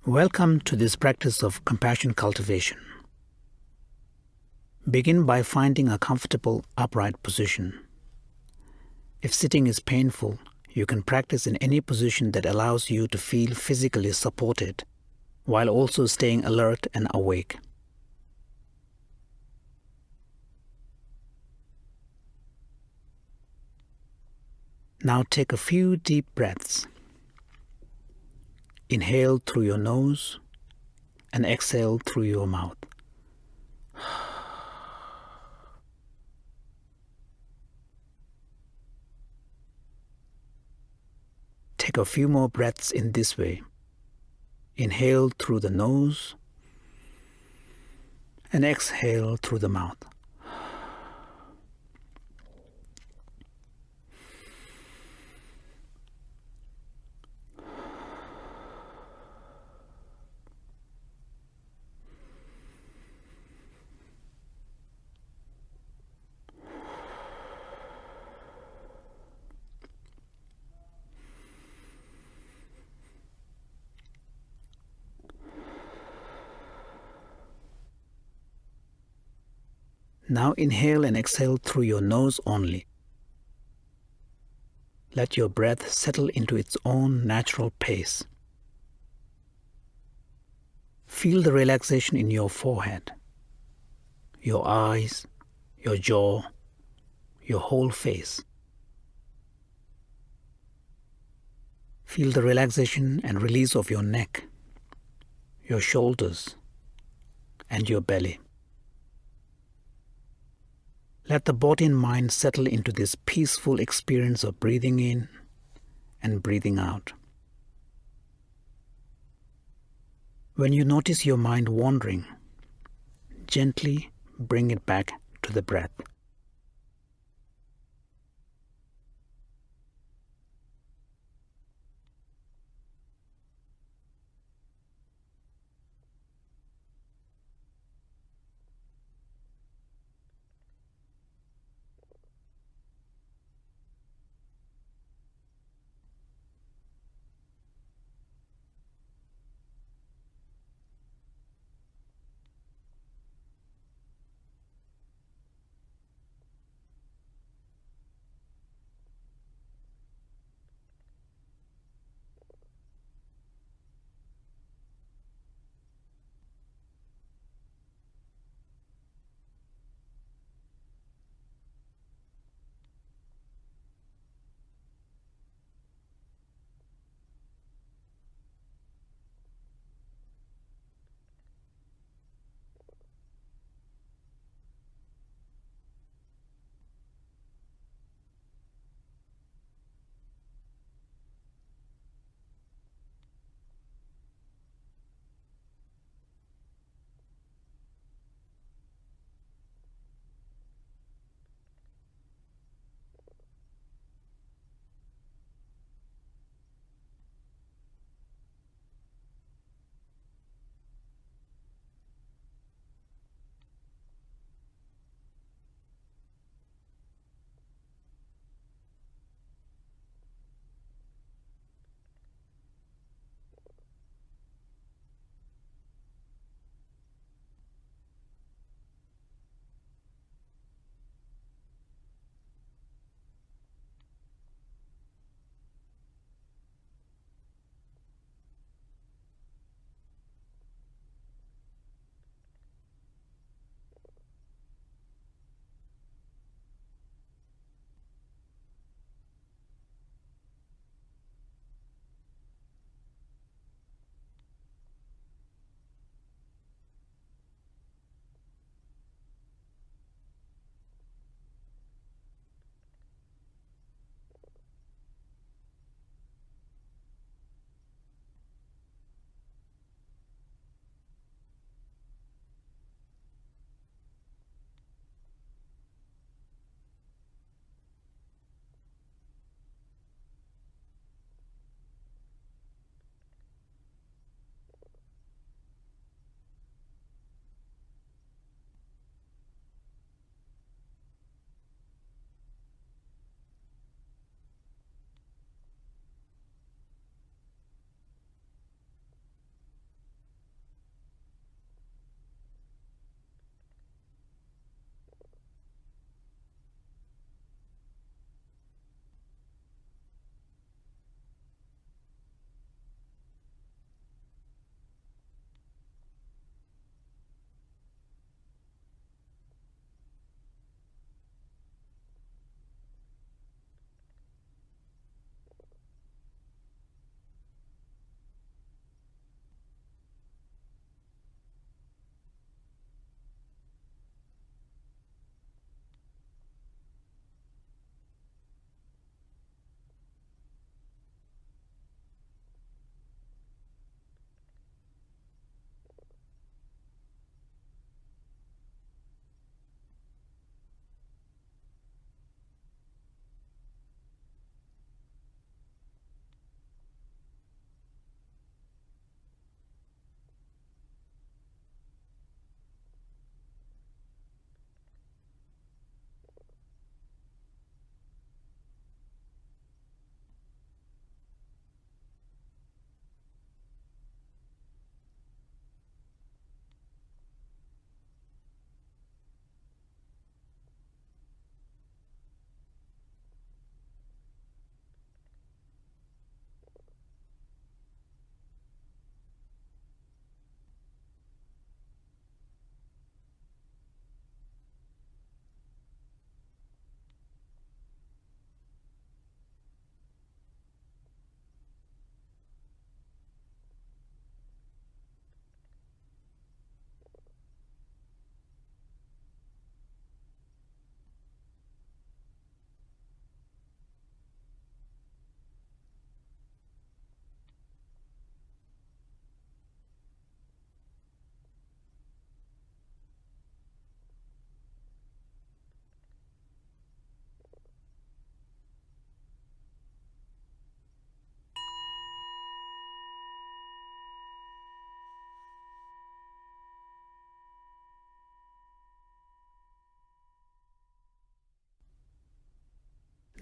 Welcome to this practice of compassion cultivation. Begin by finding a comfortable, upright position. If sitting is painful, you can practice in any position that allows you to feel physically supported, while also staying alert and awake. Now take a few deep breaths. Inhale through your nose and exhale through your mouth. Take a few more breaths in this way. Inhale through the nose and exhale through the mouth. Now inhale and exhale through your nose only. Let your breath settle into its own natural pace. Feel the relaxation in your forehead, your eyes, your jaw, your whole face. Feel the relaxation and release of your neck, your shoulders, and your belly. Let the body and mind settle into this peaceful experience of breathing in and breathing out. When you notice your mind wandering, gently bring it back to the breath.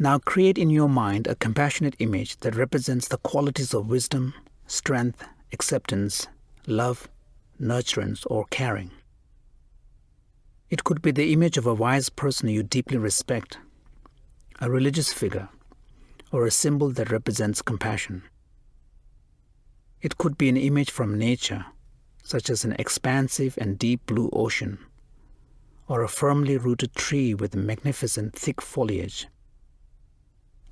Now create in your mind a compassionate image that represents the qualities of wisdom, strength, acceptance, love, nurturance, or caring. It could be the image of a wise person you deeply respect, a religious figure, or a symbol that represents compassion. It could be an image from nature, such as an expansive and deep blue ocean, or a firmly rooted tree with magnificent thick foliage,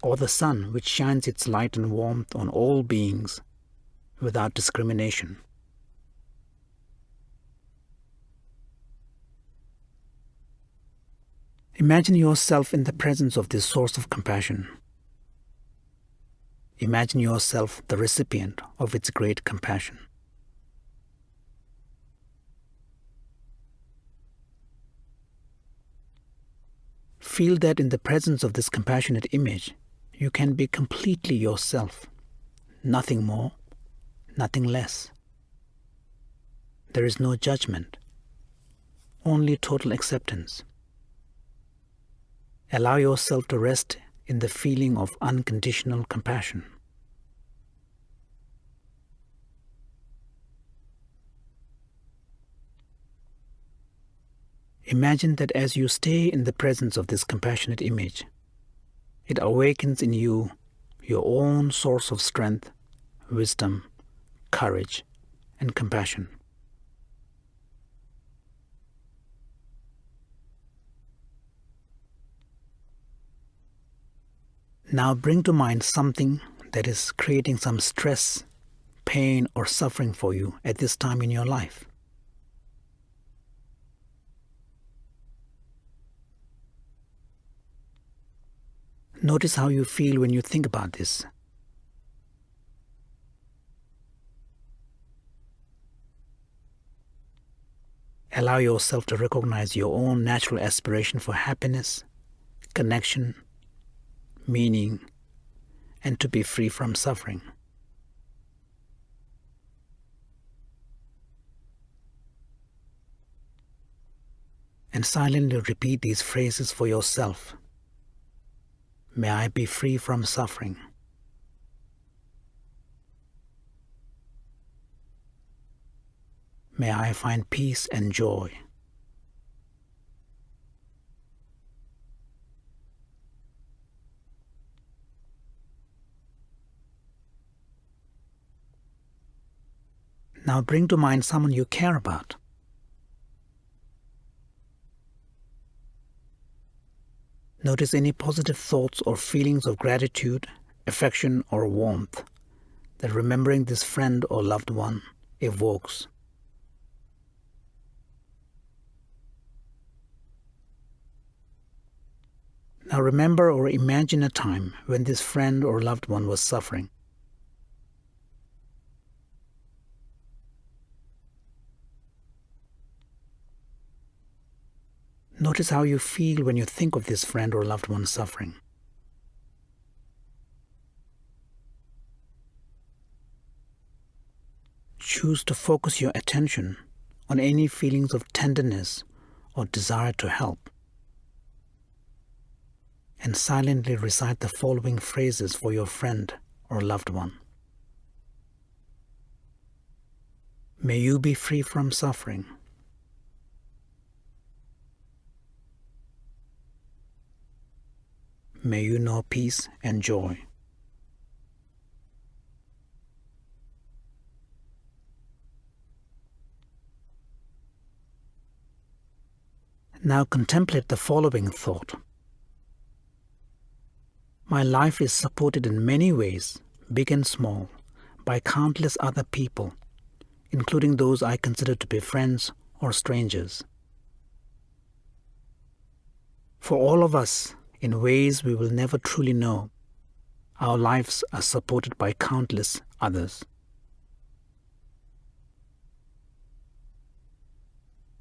or the sun which shines its light and warmth on all beings without discrimination. Imagine yourself in the presence of this source of compassion. Imagine yourself the recipient of its great compassion. Feel that in the presence of this compassionate image, you can be completely yourself, nothing more, nothing less. There is no judgment, only total acceptance. Allow yourself to rest in the feeling of unconditional compassion. Imagine that as you stay in the presence of this compassionate image, it awakens in you your own source of strength, wisdom, courage, and compassion. Now bring to mind something that is creating some stress, pain, or suffering for you at this time in your life. Notice how you feel when you think about this. Allow yourself to recognize your own natural aspiration for happiness, connection, meaning, and to be free from suffering. And silently repeat these phrases for yourself. May I be free from suffering. May I find peace and joy. Now bring to mind someone you care about. Notice any positive thoughts or feelings of gratitude, affection, or warmth that remembering this friend or loved one evokes. Now remember or imagine a time when this friend or loved one was suffering. Notice how you feel when you think of this friend or loved one suffering. Choose to focus your attention on any feelings of tenderness or desire to help, and silently recite the following phrases for your friend or loved one. May you be free from suffering. May you know peace and joy. Now contemplate the following thought. My life is supported in many ways, big and small, by countless other people, including those I consider to be friends or strangers. For all of us, in ways we will never truly know, our lives are supported by countless others.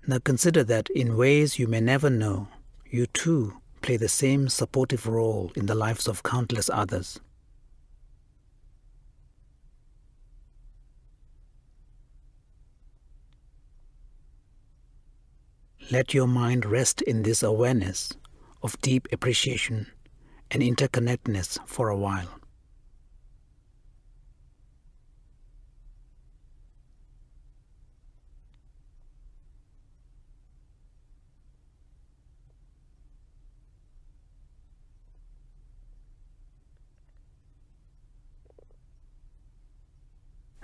Now consider that in ways you may never know, you too play the same supportive role in the lives of countless others. Let your mind rest in this awareness of deep appreciation and interconnectedness for a while.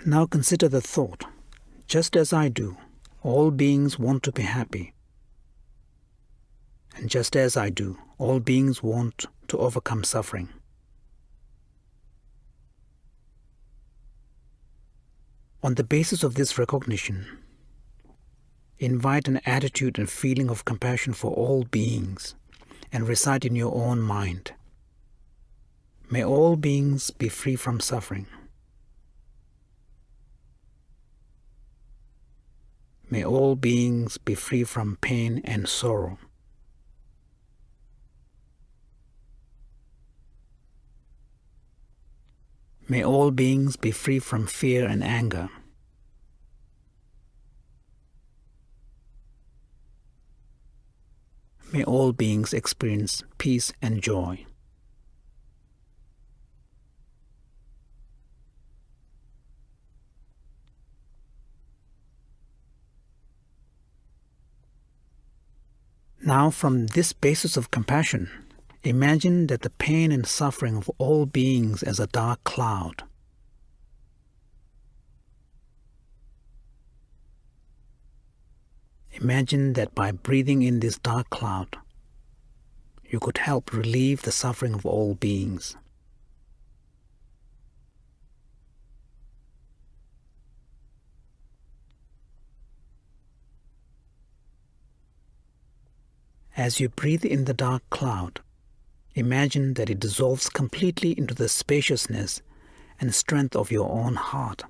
Now consider the thought, just as I do, all beings want to be happy. And just as I do, all beings want to overcome suffering. On the basis of this recognition, invite an attitude and feeling of compassion for all beings and recite in your own mind, "May all beings be free from suffering. May all beings be free from pain and sorrow. May all beings be free from fear and anger. May all beings experience peace and joy." Now, from this basis of compassion, imagine that the pain and suffering of all beings as a dark cloud. Imagine that by breathing in this dark cloud, you could help relieve the suffering of all beings. As you breathe in the dark cloud, imagine that it dissolves completely into the spaciousness and strength of your own heart.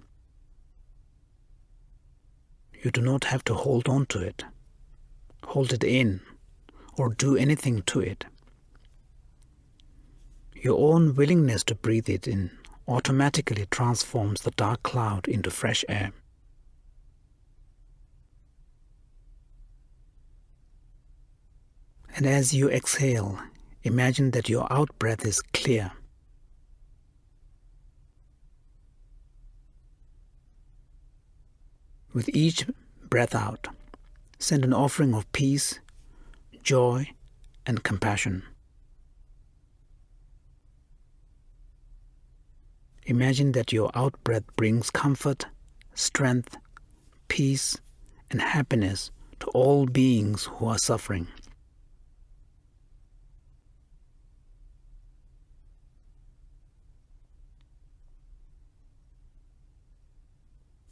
You do not have to hold on to it, hold it in, or do anything to it. Your own willingness to breathe it in automatically transforms the dark cloud into fresh air. And as you exhale, imagine that your out-breath is clear. With each breath out, send an offering of peace, joy, and compassion. Imagine that your out-breath brings comfort, strength, peace, and happiness to all beings who are suffering.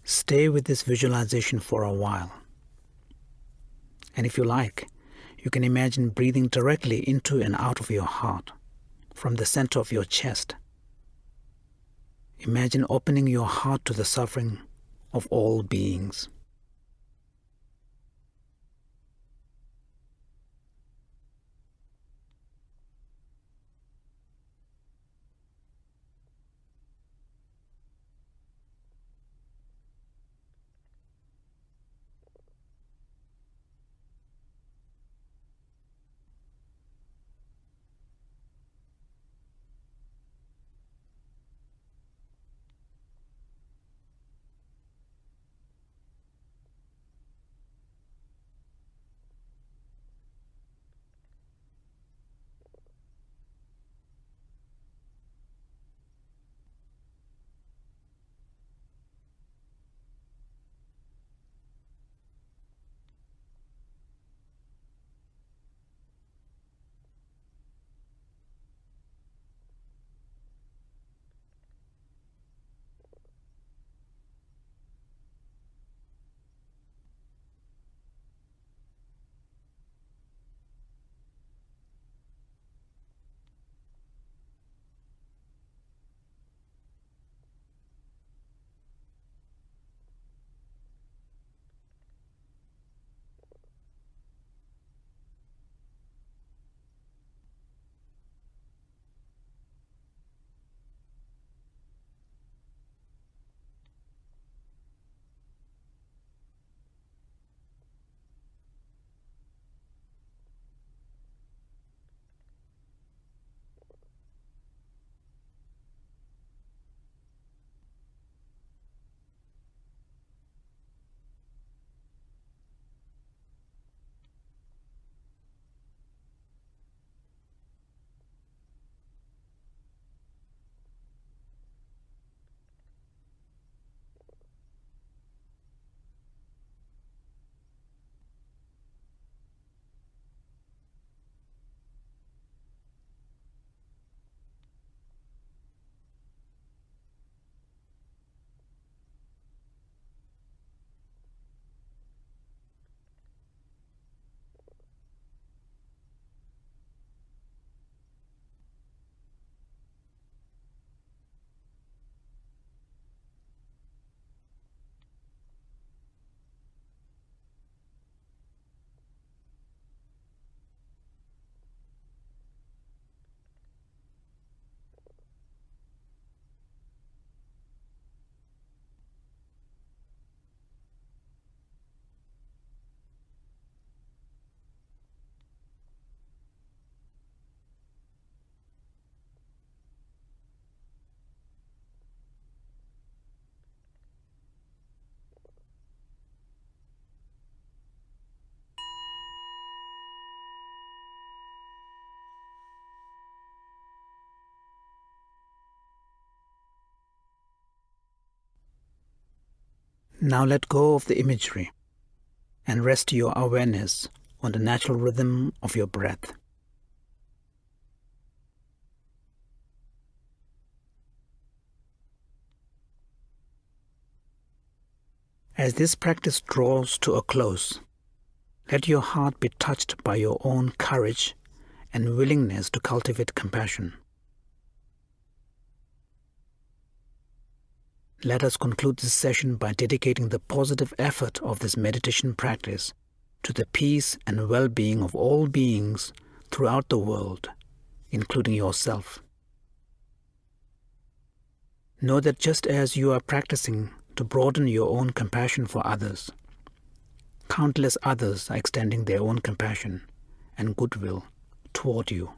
Stay with this visualization for a while. And if you like, you can imagine breathing directly into and out of your heart, from the center of your chest. Imagine opening your heart to the suffering of all beings. Now let go of the imagery and rest your awareness on the natural rhythm of your breath. As this practice draws to a close, let your heart be touched by your own courage and willingness to cultivate compassion. Let us conclude this session by dedicating the positive effort of this meditation practice to the peace and well-being of all beings throughout the world, including yourself. Know that just as you are practicing to broaden your own compassion for others, countless others are extending their own compassion and goodwill toward you.